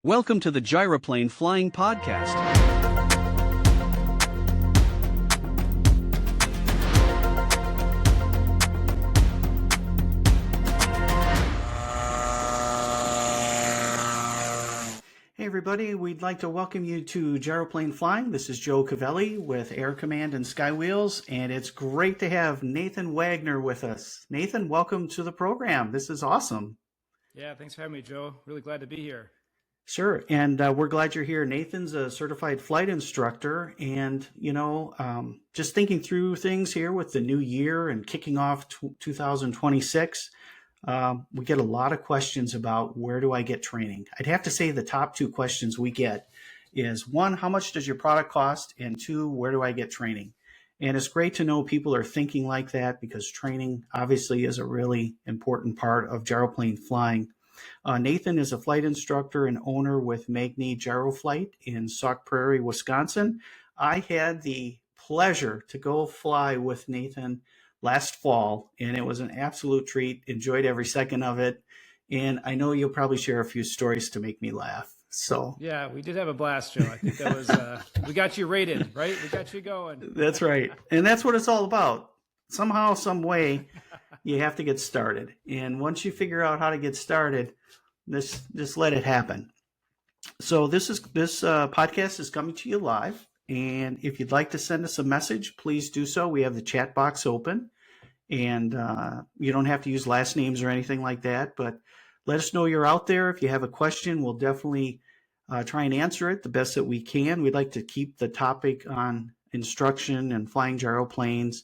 Welcome to the Gyroplane Flying Podcast. Hey everybody, we'd like to welcome you to Gyroplane Flying. This is Joe Cavelli with Air Command and Skywheels, and it's great to have Nathan Wagner with us. Nathan, welcome to the program. This is awesome. Yeah, thanks for having me, Joe. Really glad to be here. Sure, and we're glad you're here. Nathan's a certified flight instructor, and just thinking through things here with the new year and kicking off 2026. We get a lot of questions about where do I get training. I'd have to say the top two questions we get is one, how much does your product cost? And two, where do I get training? And it's great to know people are thinking like that because training obviously is a really important part of gyroplane flying. Nathan is a flight instructor and owner with Magni Gyroplane in Sauk Prairie, Wisconsin. I had the pleasure to go fly with Nathan last fall, and it was an absolute treat. Enjoyed every second of it. And I know you'll probably share a few stories to make me laugh. So yeah, we did have a blast, Joe. I think that was, we got you rated, right? We got you going. That's right. And that's what it's all about. Somehow, some way, you have to get started. And once you figure out how to get started, just let it happen. So this podcast is coming to you live. And if you'd like to send us a message, please do so. We have the chat box open. And you don't have to use last names or anything like that. But let us know you're out there. If you have a question, we'll definitely try and answer it the best that we can. We'd like to keep the topic on instruction and flying gyroplanes,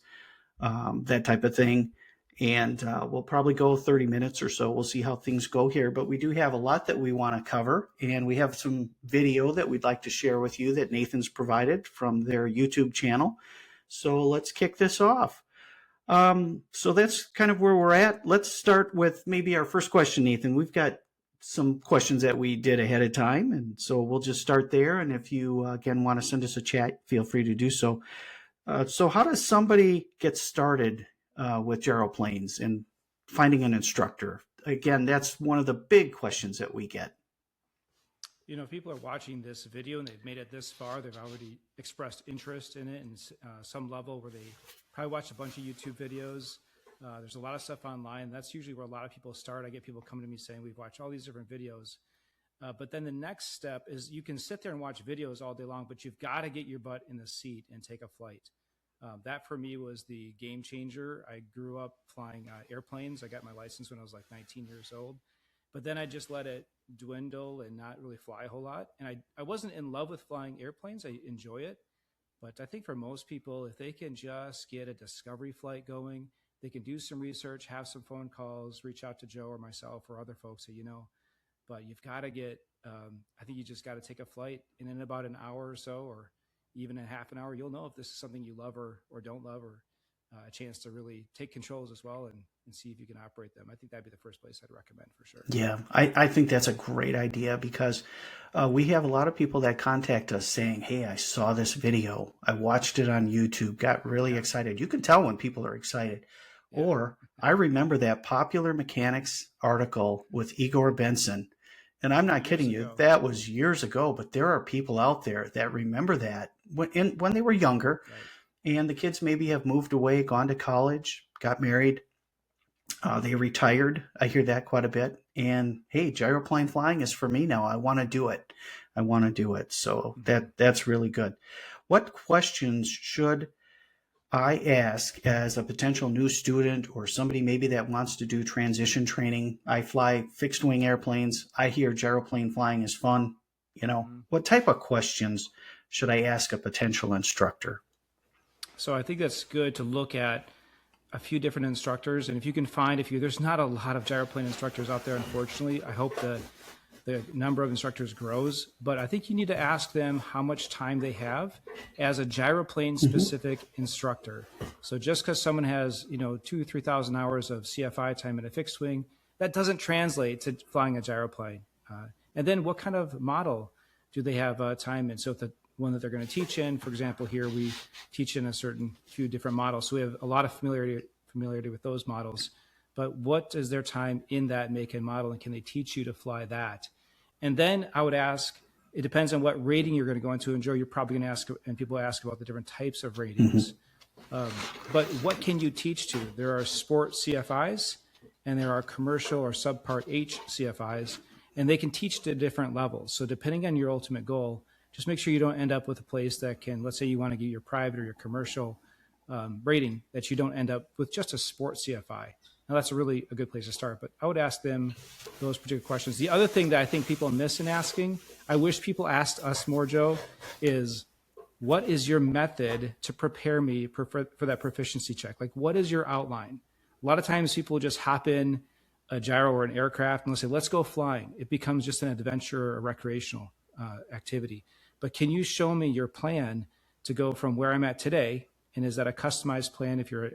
that type of thing. And we'll probably go 30 minutes or so. We'll see how things go here. But we do have a lot that we want to cover. And we have some video that we'd like to share with you that Nathan's provided from their YouTube channel. So let's kick this off. So that's kind of where we're at. Let's start with maybe our first question, Nathan. We've got some questions that we did ahead of time. And so we'll just start there. And if you, again, want to send us a chat, feel free to do so. So how does somebody get started with gyroplanes and finding an instructor? Again, that's one of the big questions that we get. You know, if people are watching this video and they've made it this far, they've already expressed interest in it in some level where they probably watched a bunch of YouTube videos. There's a lot of stuff online. That's usually where a lot of people start. I get people coming to me saying, we've watched all these different videos. But then the next step is you can sit there and watch videos all day long, but you've got to get your butt in the seat and take a flight. That for me was the game changer. I grew up flying airplanes. I got my license when I was like 19 years old. But then I just let it dwindle and not really fly a whole lot. And I wasn't in love with flying airplanes. I enjoy it. But I think for most people, if they can just get a discovery flight going, they can do some research, have some phone calls, reach out to Joe or myself or other folks that you know. But you've got to get, I think you just got to take a flight. And in about an hour or so, or even in half an hour, you'll know if this is something you love or don't love, or a chance to really take controls as well and see if you can operate them. I think that'd be the first place I'd recommend for sure. Yeah, I think that's a great idea because we have a lot of people that contact us saying, hey, I saw this video. I watched it on YouTube, got really excited. You can tell when people are excited. Yeah. Or I remember that Popular Mechanics article with Igor Benson. And I'm not kidding you. That was years ago, but there are people out there that remember that when they were younger. Right. And the kids maybe have moved away, gone to college, got married. They retired. I hear that quite a bit. And hey, gyroplane flying is for me now. I want to do it. So that's really good. What questions should I ask as a potential new student or somebody maybe that wants to do transition training? I fly fixed wing airplanes. I hear gyroplane flying is fun. What type of questions should I ask a potential instructor? So I think that's good to look at a few different instructors. And if you can find, there's not a lot of gyroplane instructors out there, unfortunately. I hope the number of instructors grows, but I think you need to ask them how much time they have as a gyroplane specific instructor. So just because someone has, 2,000 or 3,000 hours of CFI time in a fixed wing, that doesn't translate to flying a gyroplane. And then what kind of model do they have time in? So if the one that they're going to teach in, for example, here we teach in a few different models. So we have a lot of familiarity with those models, but what is their time in that make and model, and can they teach you to fly that? And then I would ask, it depends on what rating you're going to go into. And Joe, you're probably going to ask, and people ask about the different types of ratings. But what can you teach to? There are sport CFIs and there are commercial or subpart H CFIs, and they can teach to different levels. So depending on your ultimate goal, just make sure you don't end up with a place that can, let's say you want to get your private or your commercial rating, that you don't end up with just a sport CFI. Now that's a good place to start, but I would ask them those particular questions. The other thing that I think people miss in asking, I wish people asked us more, Joe, is what is your method to prepare me for that proficiency check? Like, what is your outline? A lot of times people just hop in a gyro or an aircraft and they'll say, let's go flying. It becomes just an adventure or recreational activity. But can you show me your plan to go from where I'm at today? And is that a customized plan if you're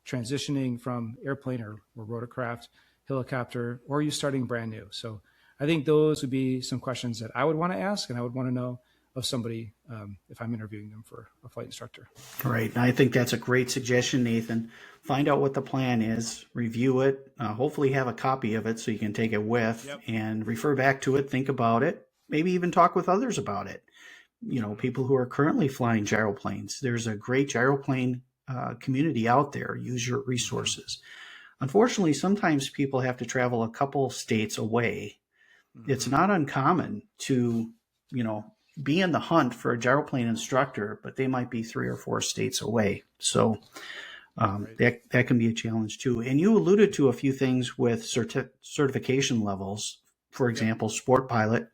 transitioning from airplane or rotorcraft, helicopter, or are you starting brand new? So I think those would be some questions that I would want to ask, and I would want to know of somebody if I'm interviewing them for a flight instructor. Right. And I think that's a great suggestion, Nathan. Find out what the plan is, review it, hopefully have a copy of it so you can take it with and refer back to it, think about it, maybe even talk with others about it. You know, people who are currently flying gyroplanes. There's a great gyroplane community out there. Use your resources. Unfortunately, sometimes people have to travel a couple states away. It's not uncommon to, be in the hunt for a gyroplane instructor, but they might be 3 or 4 states away. So that can be a challenge too. And you alluded to a few things with certification levels. For example, sport pilot,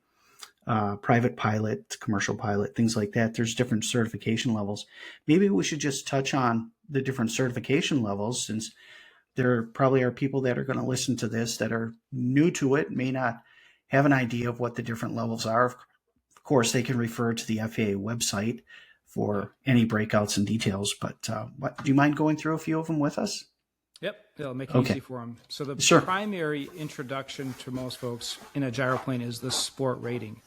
private pilot, commercial pilot, things like that. There's different certification levels. Maybe we should just touch on the different certification levels, since there probably are people that are going to listen to this that are new to it, may not have an idea of what the different levels are. Of course, they can refer to the FAA website for any breakouts and details, but do you mind going through a few of them with us? Yep, it'll make it easy for them. So the primary introduction to most folks in a gyroplane is the sport rating.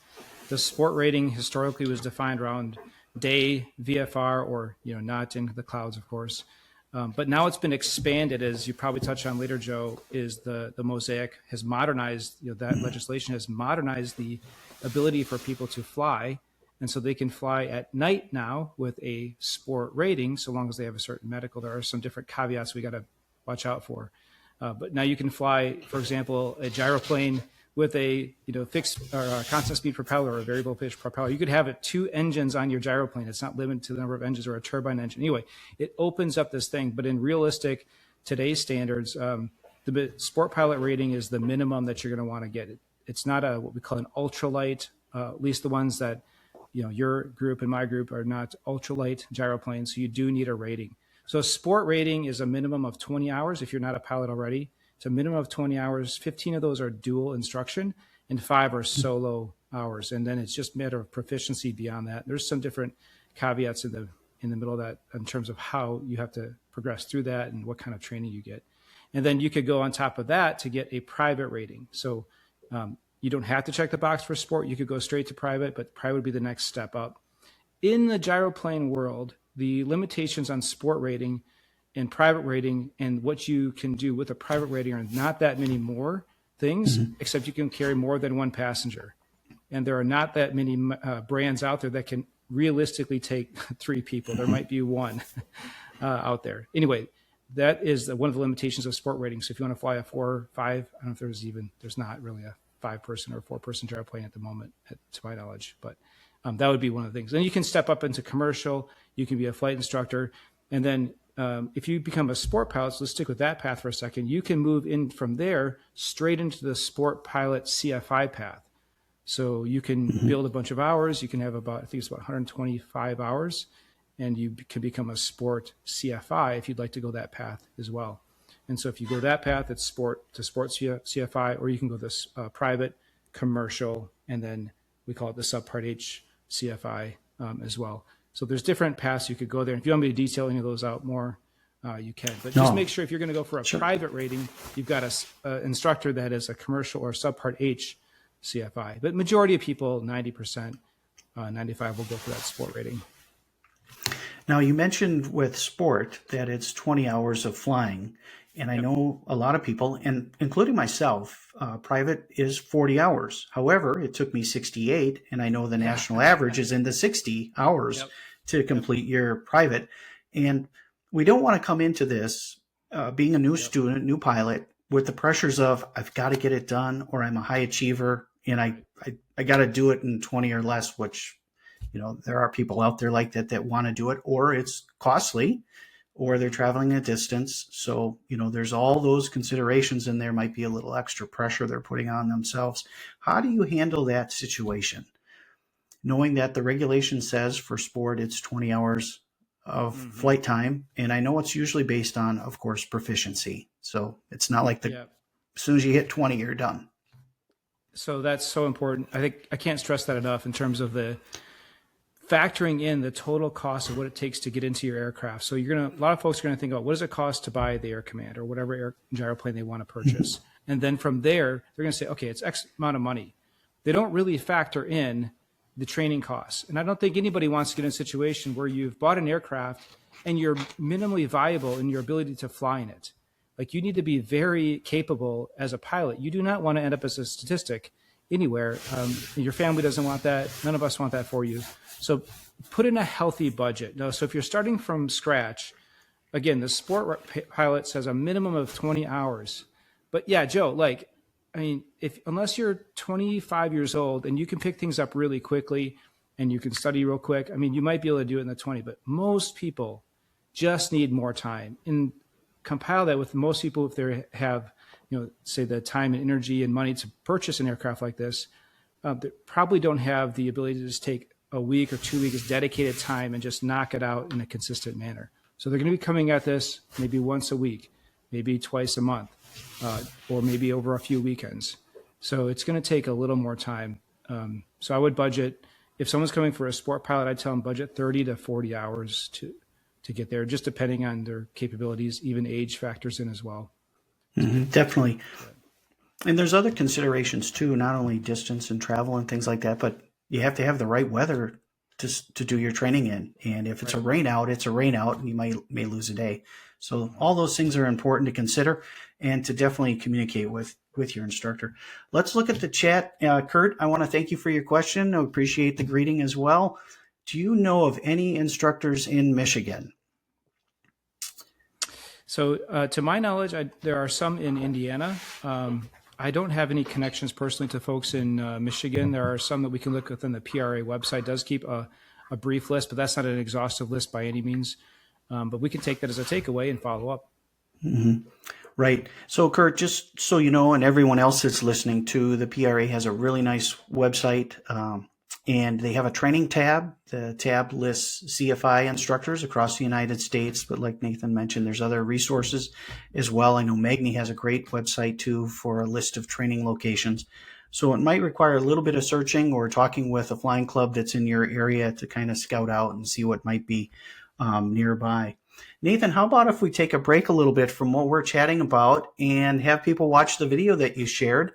The sport rating historically was defined around day VFR, or not in the clouds, of course. But now it's been expanded, as you probably touch on later, Joe, is the Mosaic has modernized, that legislation has modernized the ability for people to fly. And so they can fly at night now with a sport rating, so long as they have a certain medical. There are some different caveats we got to watch out for. But now you can fly, for example, a gyroplane with a fixed or a constant speed propeller or a variable pitch propeller. You could have 2 engines on your gyroplane. It's not limited to the number of engines, or a turbine engine. Anyway, it opens up this thing. But in realistic today's standards, the sport pilot rating is the minimum that you're going to want to get. It's not what we call an ultralight. At least the ones that your group and my group are not ultralight gyroplanes. So you do need a rating. So a sport rating is a minimum of 20 hours if you're not a pilot already. It's a minimum of 20 hours. 15 of those are dual instruction, and 5 are solo hours. And then it's just a matter of proficiency beyond that. There's some different caveats in the middle of that in terms of how you have to progress through that and what kind of training you get. And then you could go on top of that to get a private rating. So you don't have to check the box for sport. You could go straight to private, but private would be the next step up. In the gyroplane world, the limitations on sport rating and private rating and what you can do with a private rating are not that many more things, except you can carry more than 1 passenger. And there are not that many brands out there that can realistically take 3 people. There might be 1 out there. Anyway, that is one of the limitations of sport rating. So if you want to fly a 4 or 5, I don't know if there's not really a 5-person or 4-person gyroplane at the moment, to my knowledge, but that would be one of the things. Then you can step up into commercial. You can be a flight instructor. And then if you become a sport pilot, so let's stick with that path for a second, you can move in from there straight into the sport pilot CFI path. So you can build a bunch of hours. You can have I think it's about 125 hours, and you can become a sport CFI if you'd like to go that path as well. And so if you go that path, it's sport to sport CFI, or you can go this private, commercial, and then we call it the subpart H CFI as well. So there's different paths you could go there. And if you want me to detail any of those out more, you can. But just make sure if you're going to go for a private rating, you've got an instructor that is a commercial or subpart H CFI. But majority of people, 90%, 95% will go for that sport rating. Now, you mentioned with sport that it's 20 hours of flying. And I know a lot of people, and including myself, private is 40 hours. However, it took me 68, and I know the national average is in the 60 hours to complete your private. And we don't want to come into this being a new student, new pilot, with the pressures of I've got to get it done, or I'm a high achiever, and I got to do it in 20 or less, which, there are people out there like that want to do it, or it's costly, or they're traveling a distance. So, there's all those considerations, and there might be a little extra pressure they're putting on themselves. How do you handle that situation? Knowing that the regulation says for sport, it's 20 hours of flight time. And I know it's usually based on, of course, proficiency. So it's not like as soon as you hit 20, you're done. So that's so important. I think I can't stress that enough in terms of the factoring in the total cost of what it takes to get into your aircraft. So a lot of folks are going to think about what does it cost to buy the Air Command or whatever gyroplane they want to purchase. And then from there, they're going to say, okay, it's X amount of money. They don't really factor in the training costs. And I don't think anybody wants to get in a situation where you've bought an aircraft and you're minimally viable in your ability to fly in it. Like, you need to be very capable as a pilot. You do not want to end up as a statistic anywhere. Your family doesn't want that. None of us want that for you. So put in a healthy budget. No, so if you're starting from scratch, again, the sport pilot says a minimum of 20 hours. But yeah, Joe, unless you're 25 years old and you can pick things up really quickly and you can study real quick, you might be able to do it in the 20, but most people just need more time. And compile that with most people, if they have, say the time and energy and money to purchase an aircraft like this, they probably don't have the ability to just take a week or 2 weeks dedicated time and just knock it out in a consistent manner. So they're going to be coming at this maybe once a week, maybe twice a month, or maybe over a few weekends. So it's going to take a little more time. So I would budget, if someone's coming for a sport pilot, I'd tell them budget 30 to 40 hours to get there, just depending on their capabilities. Even age factors in as well. Definitely. And there's other considerations too, not only distance and travel and things like that, but you have to have the right weather to do your training in. And if it's a rain out, it's a rain out, and you may lose a day. So all those things are important to consider and to definitely communicate with your instructor. Let's look at the chat. Kurt, I want to thank you for your question. I appreciate the greeting as well. Do you know of any instructors in Michigan? So to my knowledge, there are some in Indiana. I don't have any connections personally to folks in Michigan. There are some that we can look within the PRA website. It does keep a brief list, but that's not an exhaustive list by any means. But we can take that as a takeaway and follow up. Right. So, Kurt, just so you know, and everyone else that's listening to, the PRA has a really nice website, and they have a training tab. The tab lists CFI instructors across the United States, but like Nathan mentioned, there's other resources as well. I know Magni has a great website too for a list of training locations. So it might require a little bit of searching or talking with a flying club that's in your area to kind of scout out and see what might be nearby. Nathan, how about if we take a break a little bit from what we're chatting about and have people watch the video that you shared?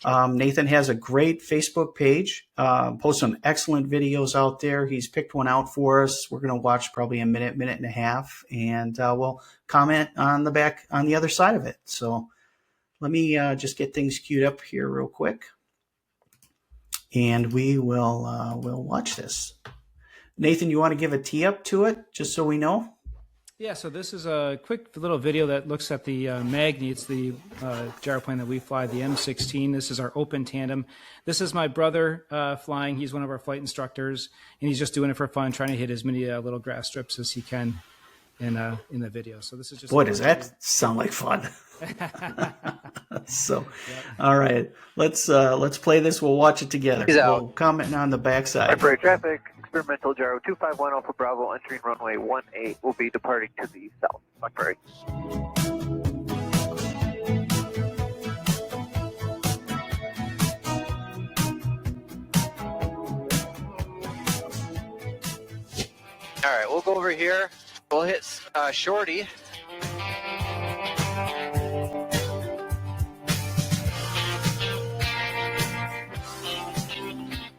Nathan has a great Facebook page, posts some excellent videos out there. He's picked one out for us. We're going to watch probably a minute and a half, and we'll comment on the other side of it. So let me just get things queued up here real quick, and we'll watch this. Nathan, you want to give a tee up to it just so we know? Yeah, so this is a quick little video that looks at the Magni. It's the gyroplane that we fly, the M16. This is our open tandem. This is my brother flying. He's one of our flight instructors, and he's just doing it for fun, trying to hit as many little grass strips as he can in the video. So this is just... Boy, does that sound like fun. So, all right, let's play this. We'll watch it together. We'll comment on the backside. Temporary traffic. Experimental gyro 251 Alpha Bravo entering runway 18 will be departing to the south. Blackberry. All right, we'll go over here. We'll hit Shorty.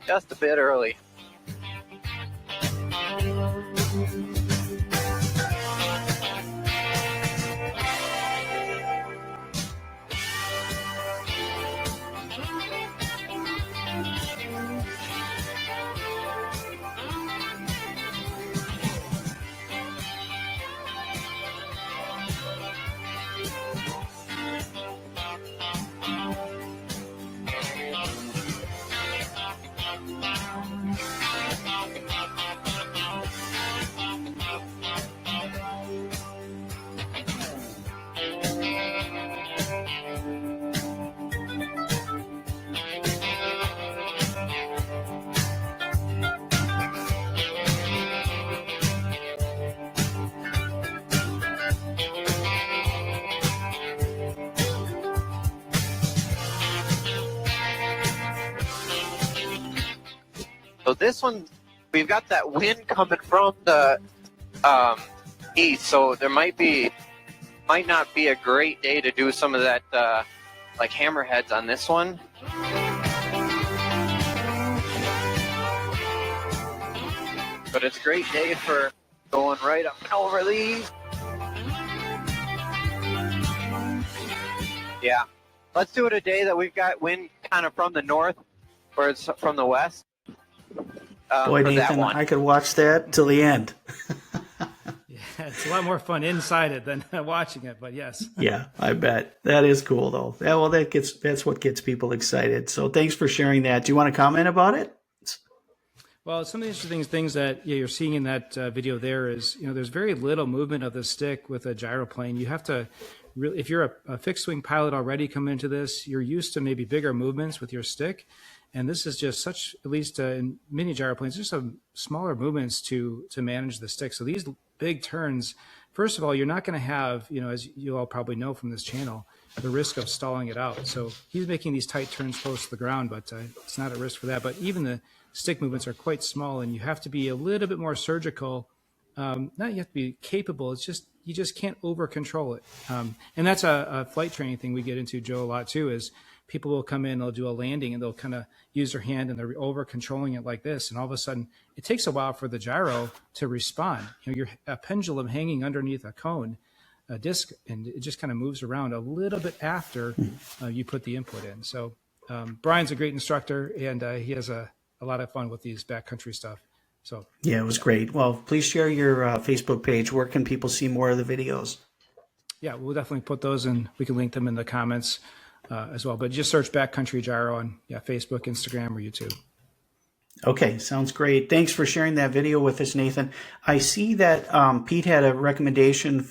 Just a bit early. So this one, we've got that wind coming from the east, so there might not be a great day to do some of that like hammerheads on this one. But it's a great day for going right up and over these. Yeah, let's do it a day that we've got wind kind of from the north, or it's from the west. Boy, Nathan, I could watch that till the end. Yeah, it's a lot more fun inside it than watching it, but yes. Yeah, I bet. That is cool, though. Yeah, well, that's what gets people excited. So thanks for sharing that. Do you want to comment about it? Well, some of the interesting things that you're seeing in that video there is, there's very little movement of the stick with a gyroplane. You have to really, if you're a fixed wing pilot already coming into this, you're used to maybe bigger movements with your stick. And this is just such, at least in mini gyroplanes, just some smaller movements to manage the stick. So these big turns, first of all, you're not going to have, as you all probably know from this channel, the risk of stalling it out. So he's making these tight turns close to the ground, but it's not at risk for that. But even the stick movements are quite small, and you have to be a little bit more surgical. Not you have to be capable. It's just you just can't over control it. And that's a flight training thing we get into, Joe, a lot too. Is people will come in, they'll do a landing, and they'll kind of use their hand, and they're over controlling it like this, and all of a sudden it takes a while for the gyro to respond. You're a pendulum hanging underneath a cone, a disc, and it just kind of moves around a little bit after you put the input in. So Brian's a great instructor, and he has a lot of fun with these backcountry stuff. So yeah, it was great. Well, please share your Facebook page. Where can people see more of the videos? Yeah, we'll definitely put those in. We can link them in the comments as well. But just search Backcountry Gyro on Facebook, Instagram, or YouTube. Okay, sounds great. Thanks for sharing that video with us, Nathan. I see that Pete had a recommendation,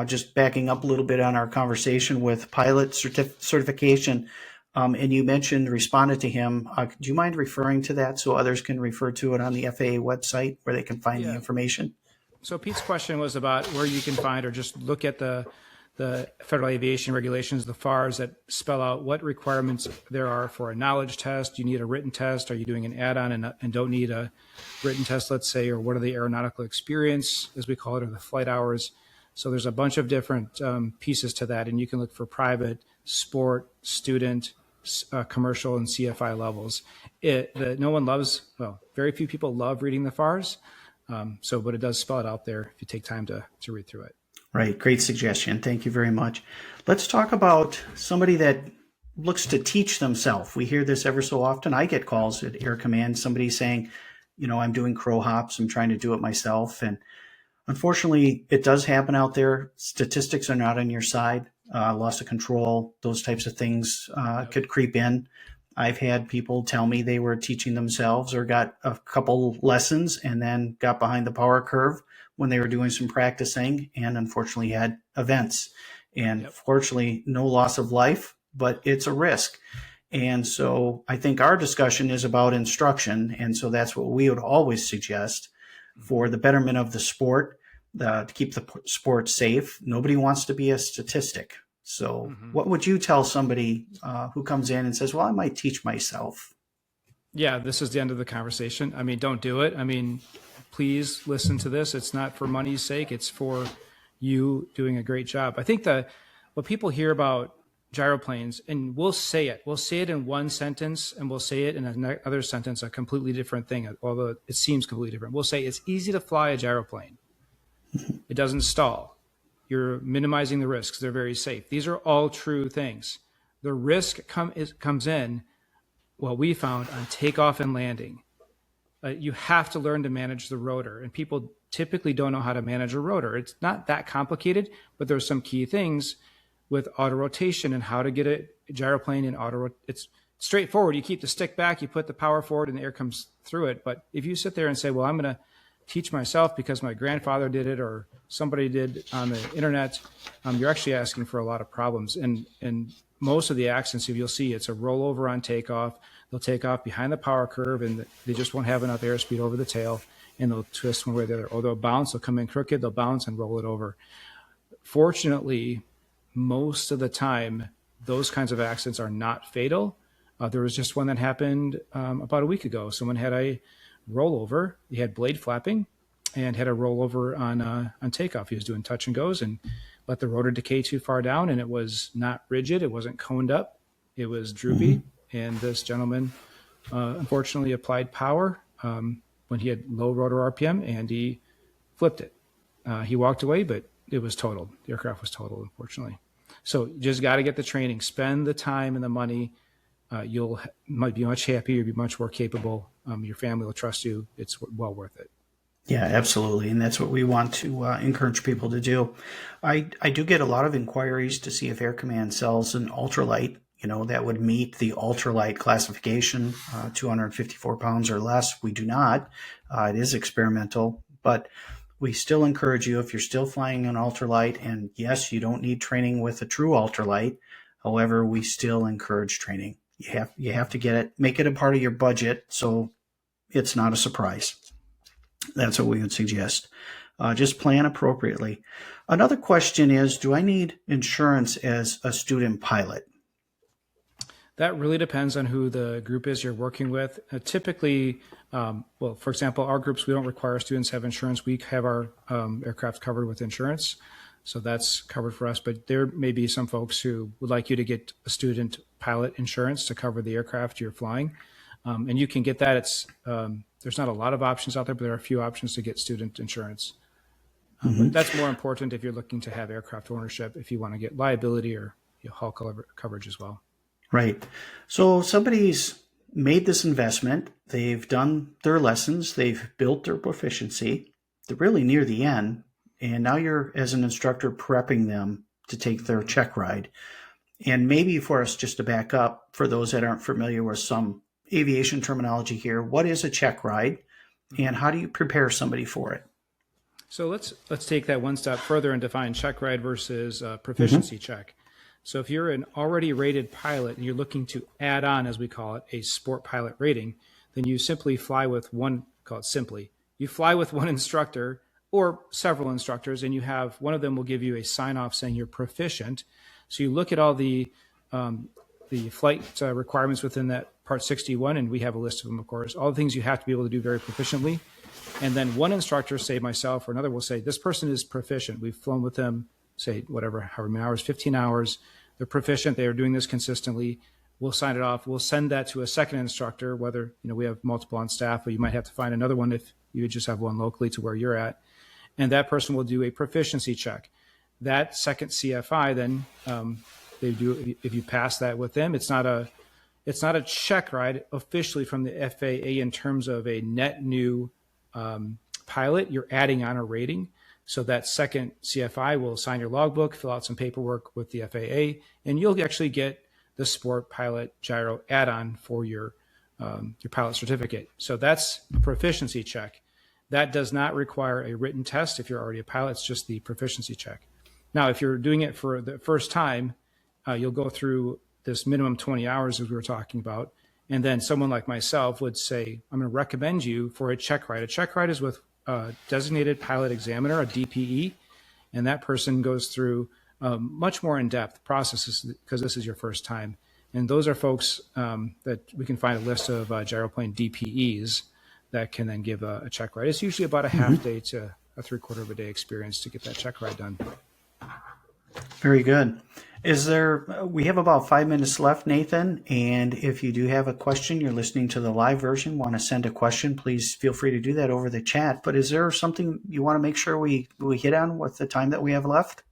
just backing up a little bit on our conversation with pilot certification. And you responded to him. Do you mind referring to that so others can refer to it on the FAA website where they can find the information? So Pete's question was about where you can find, or just look at the Federal Aviation Regulations, the FARs, that spell out what requirements there are for a knowledge test. You need a written test. Are you doing an add-on and don't need a written test, let's say, or what are the aeronautical experience, as we call it, or the flight hours? So there's a bunch of different pieces to that, and you can look for private, sport, student, commercial, and CFI levels. No one loves, well, very few people love reading the FARs, but it does spell it out there if you take time to read through it. Right. Great suggestion. Thank you very much. Let's talk about somebody that looks to teach themselves. We hear this ever so often. I get calls at Air Command, somebody saying, I'm doing crow hops. I'm trying to do it myself. And unfortunately, it does happen out there. Statistics are not on your side. Loss of control, those types of things could creep in. I've had people tell me they were teaching themselves or got a couple lessons and then got behind the power curve when they were doing some practicing, and unfortunately had events. And fortunately, no loss of life, but it's a risk. And so I think our discussion is about instruction. And so that's what we would always suggest for the betterment of the sport, to keep the sport safe. Nobody wants to be a statistic. So what would you tell somebody who comes in and says, well, I might teach myself? Yeah, this is the end of the conversation. I mean, don't do it. I mean, please listen to this. It's not for money's sake. It's for you doing a great job. I think what people hear about gyroplanes, and we'll say it in one sentence, and we'll say it in another sentence, a completely different thing, although it seems completely different. We'll say it's easy to fly a gyroplane. It doesn't stall. You're minimizing the risks. They're very safe. These are all true things. The risk comes in, what we found, on takeoff and landing. You have to learn to manage the rotor, and people typically don't know how to manage a rotor. It's not that complicated, but there's some key things with auto rotation and how to get a gyroplane in auto. It's straightforward. You keep the stick back, you put the power forward, and the air comes through it. But if you sit there and say, well, I'm going to teach myself because my grandfather did it or somebody did on the internet, you're actually asking for a lot of problems. And most of the accidents, if you'll see, it's a rollover on takeoff. They'll take off behind the power curve, and they just won't have enough airspeed over the tail, and they'll twist one way or the other. Or they'll bounce, they'll come in crooked, they'll bounce and roll it over. Fortunately, most of the time, those kinds of accidents are not fatal. There was just one that happened about a week ago. Someone had a rollover. He had blade flapping and had a rollover on takeoff. He was doing touch and goes and let the rotor decay too far down, and it was not rigid. It wasn't coned up. It was droopy. And this gentleman, unfortunately, applied power when he had low rotor RPM, and he flipped it. He walked away, but it was totaled. The aircraft was totaled, unfortunately. So you just got to get the training, spend the time and the money. You'll might be much happier, you'll be much more capable. Your family will trust you. It's well worth it. Yeah, absolutely. And that's what we want to encourage people to do. I do get a lot of inquiries to see if Air Command sells an ultralight, that would meet the ultralight classification, 254 pounds or less. We do not. It is experimental, but we still encourage you if you're still flying an ultralight, and yes, you don't need training with a true ultralight. However, we still encourage training. You have to get it, make it a part of your budget so it's not a surprise. That's what we would suggest. Just plan appropriately. Another question is, do I need insurance as a student pilot? That really depends on who the group is you're working with. Typically, for example, our groups, we don't require students have insurance. We have our aircraft covered with insurance. So that's covered for us. But there may be some folks who would like you to get a student pilot insurance to cover the aircraft you're flying. And you can get that. There's not a lot of options out there, but there are a few options to get student insurance. But that's more important if you're looking to have aircraft ownership, if you want to get liability or hull coverage as well. Right. So somebody's made this investment. They've done their lessons. They've built their proficiency. They're really near the end. And now you're, as an instructor, prepping them to take their check ride. And maybe for us just to back up, for those that aren't familiar with some aviation terminology here, what is a check ride and how do you prepare somebody for it? So let's take that one step further and define check ride versus proficiency check. So if you're an already rated pilot and you're looking to add on, as we call it, a sport pilot rating, then you simply fly with one, call it simply, you fly with one instructor or several instructors, and you have one of them will give you a sign off saying you're proficient. So you look at all the flight requirements within that Part 61, and we have a list of them, of course, all the things you have to be able to do very proficiently. And then one instructor, say myself or another, will say, this person is proficient. We've flown with them, say, however many hours, 15 hours. They're proficient. They are doing this consistently. We'll sign it off. We'll send that to a second instructor, whether we have multiple on staff, but you might have to find another one if you just have one locally to where you're at. And that person will do a proficiency check. That second CFI, then they do. If you pass that with them, it's not a check ride officially from the FAA in terms of a net new pilot. You're adding on a rating. So that second CFI will sign your logbook, fill out some paperwork with the FAA, and you'll actually get the Sport Pilot Gyro add-on for your pilot certificate. So that's a proficiency check. That does not require a written test if you're already a pilot. It's just the proficiency check. Now, if you're doing it for the first time, you'll go through this minimum 20 hours as we were talking about, and then someone like myself would say, I'm going to recommend you for a check ride. A check ride is with designated pilot examiner, a DPE, and that person goes through much more in-depth processes because this is your first time. And those are folks that we can find a list of Gyroplane DPEs that can then give a check ride. It's usually about a half day to a 3/4 of a day experience to get that check ride done. Very good. We have about 5 minutes left, Nathan, and if you do have a question, you're listening to the live version, want to send a question, please feel free to do that over the chat. But is there something you want to make sure we hit on with the time that we have left?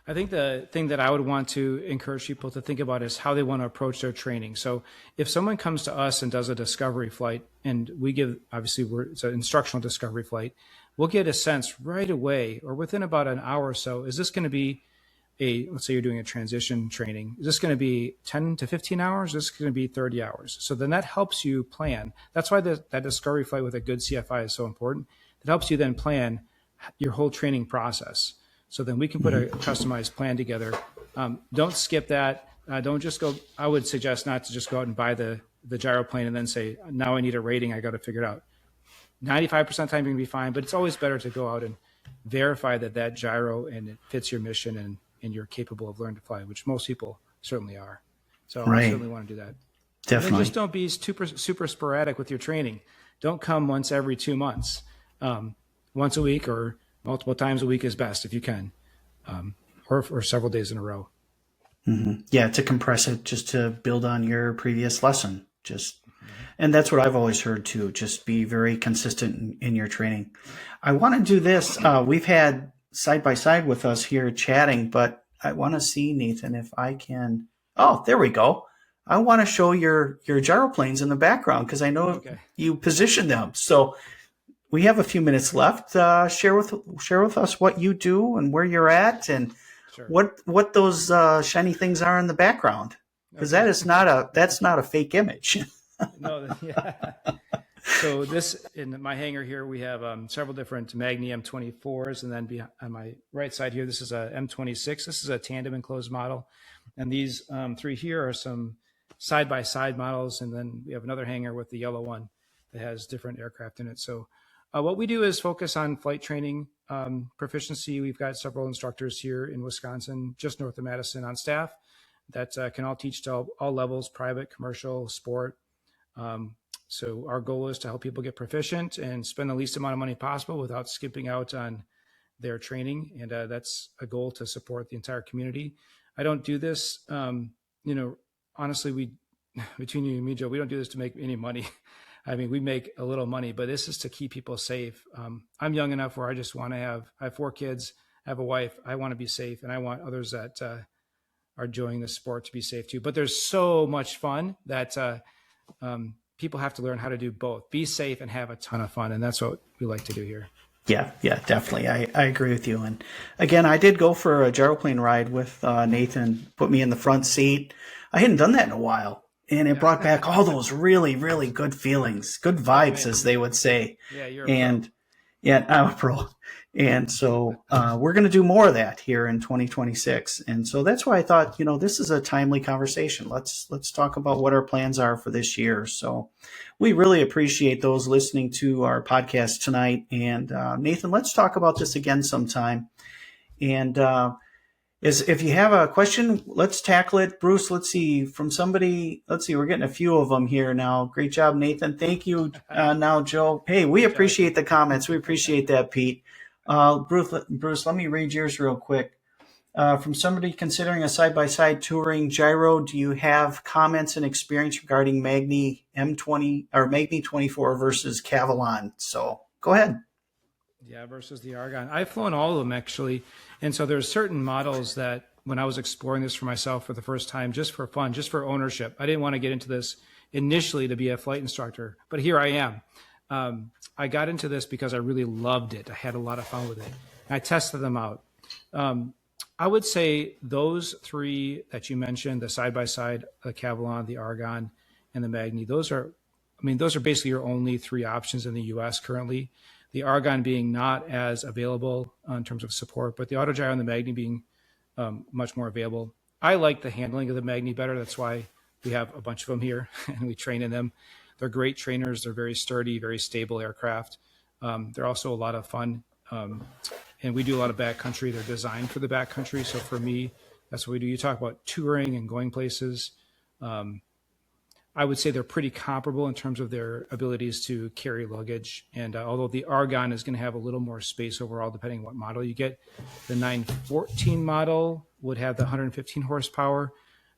I think the thing that I would want to encourage people to think about is how they want to approach their training. So if someone comes to us and does a discovery flight, and we give, obviously it's an instructional discovery flight, we'll get a sense right away or within about an hour or so, is this going to be let's say you're doing a transition training, is this going to be 10 to 15 hours? Is this going to be 30 hours? So then that helps you plan. That's why that discovery flight with a good CFI is so important. It helps you then plan your whole training process. So then we can put a customized plan together. Don't skip that. Don't just go. I would suggest not to just go out and buy the gyroplane and then say, now I need a rating. I got to figure it out. 95% of the time you're going to be fine, but it's always better to go out and verify that gyro and it fits your mission and you're capable of learning to fly, which most people certainly are. So I certainly want to do that. Definitely. Just don't be super sporadic with your training. Don't come once every 2 months. Once a week or multiple times a week is best if you can, or several days in a row. Mm-hmm. Yeah, to compress it, just to build on your previous lesson. And that's what I've always heard too. Just be very consistent in your training. I want to do this. We've had side by side with us here chatting, but I want to see, Nathan, if I can. Oh, there we go. I want to show your gyroplanes in the background because I know you position them. So we have a few minutes left. Share with us what you do and where you're at, and what those shiny things are in the background, because that's not a fake image. No, yeah. So this, in my hangar here, we have several different Magni M24s, and then on my right side here, this is a M26. This is a tandem enclosed model, and these three here are some side-by-side models, and then we have another hangar with the yellow one that has different aircraft in it. So what we do is focus on flight training, proficiency. We've got several instructors here in Wisconsin, just north of Madison, on staff that can all teach to all levels, private, commercial, sport. So our goal is to help people get proficient and spend the least amount of money possible without skipping out on their training. And that's a goal to support the entire community. I don't do this, honestly, between you and me, Joe, we don't do this to make any money. I mean, we make a little money, but this is to keep people safe. I'm young enough where I just want to I have 4 kids, I have a wife, I want to be safe, and I want others that are enjoying the sport to be safe too. But there's so much fun that people have to learn how to do both, be safe and have a ton of fun. And that's what we like to do here. Yeah, definitely. I agree with you. And again, I did go for a gyroplane ride with Nathan, put me in the front seat. I hadn't done that in a while. And it brought back all those really, really good feelings, good vibes, as they would say. Yeah, you're a pro. Yeah, I'm a pro. And so we're going to do more of that here in 2026. And so that's why I thought, this is a timely conversation. Let's talk about what our plans are for this year. So we really appreciate those listening to our podcast tonight. And Nathan, let's talk about this again sometime. And if you have a question, let's tackle it. Bruce, let's see, from somebody, we're getting a few of them here now. Great job, Nathan. Thank you. Now, Joe. Hey, we appreciate the comments. We appreciate that, Pete. Bruce, let me read yours real quick. From somebody considering a side-by-side touring gyro, do you have comments and experience regarding Magni M20 or Magni 24 versus Cavalon? So go ahead. Yeah, versus the Argon. I've flown all of them, actually. And so there's certain models that when I was exploring this for myself for the first time, just for fun, just for ownership, I didn't want to get into this initially to be a flight instructor, but here I am. I got into this because I really loved it. I had a lot of fun with it. I tested them out. I would say those 3 that you mentioned, the side-by-side, the Cavalon, the Argon, and the Magni, those are basically your only 3 options in the U.S. currently. The Argon being not as available in terms of support, but the Autogyro and the Magni being much more available. I like the handling of the Magni better. That's why we have a bunch of them here and we train in them. They're great trainers. They're very sturdy, very stable aircraft. They're also a lot of fun. And we do a lot of backcountry. They're designed for the backcountry. So for me, that's what we do. You talk about touring and going places. I would say they're pretty comparable in terms of their abilities to carry luggage. And although the Argon is going to have a little more space overall, depending on what model you get, the 914 model would have the 115 horsepower.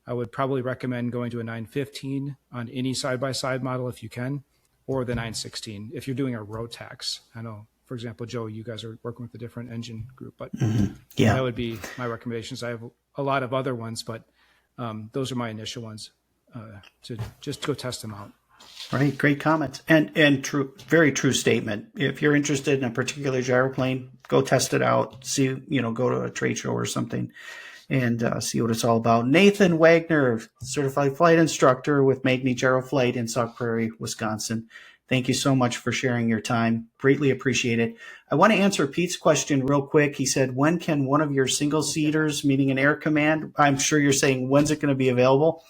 I would probably recommend going to a 915 on any side-by-side model if you can, or the 916 if you're doing a Rotax. I know, for example, Joe, you guys are working with a different engine group, but that would be my recommendations. I have a lot of other ones, but those are my initial ones. To just go test them out. Right, great comments and true, very true statement. If you're interested in a particular gyroplane, go test it out. See, go to a trade show or something, and see what it's all about. Nathan Wagner, certified flight instructor with Magni Gyroflight in Sauk Prairie, Wisconsin. Thank you so much for sharing your time. Greatly appreciate it. I want to answer Pete's question real quick. He said, when can one of your single seaters, meaning an Air Command? I'm sure you're saying, when's it going to be available?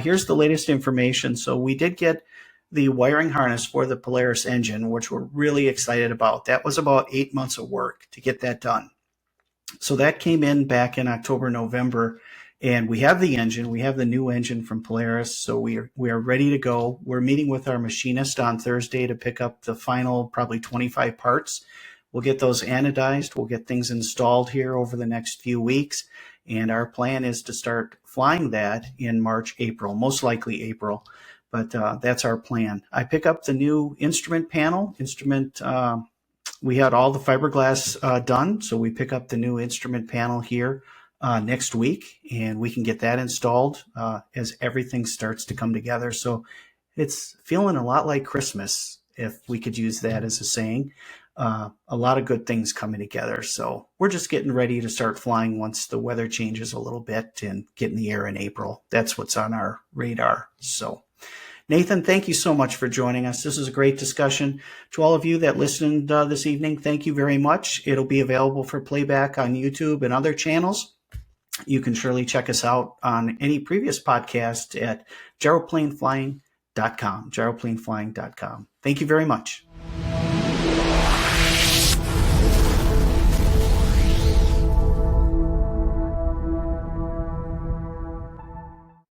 Here's the latest information. So we did get the wiring harness for the Polaris engine, which we're really excited about. That was about 8 months of work to get that done. So that came in back in October, November, And we have the engine. We have the new engine from Polaris, so we are ready to go. We're meeting with our machinist on Thursday to pick up the final probably 25 parts. We'll get those anodized. We'll get things installed here over the next few weeks. And our plan is to start flying that in March, April, most likely April. But that's our plan. I pick up the new instrument panel. We had all the fiberglass done, so we pick up the new instrument panel here next week, and we can get that installed as everything starts to come together. So it's feeling a lot like Christmas, if we could use that as a saying. A lot of good things coming together. So we're just getting ready to start flying once the weather changes a little bit and get in the air in April. That's what's on our radar. So Nathan, thank you so much for joining us. This is a great discussion. To all of you that listened this evening, thank you very much. It'll be available for playback on YouTube and other channels. You can surely check us out on any previous podcast at gyroplaneflying.com, gyroplaneflying.com. Thank you very much.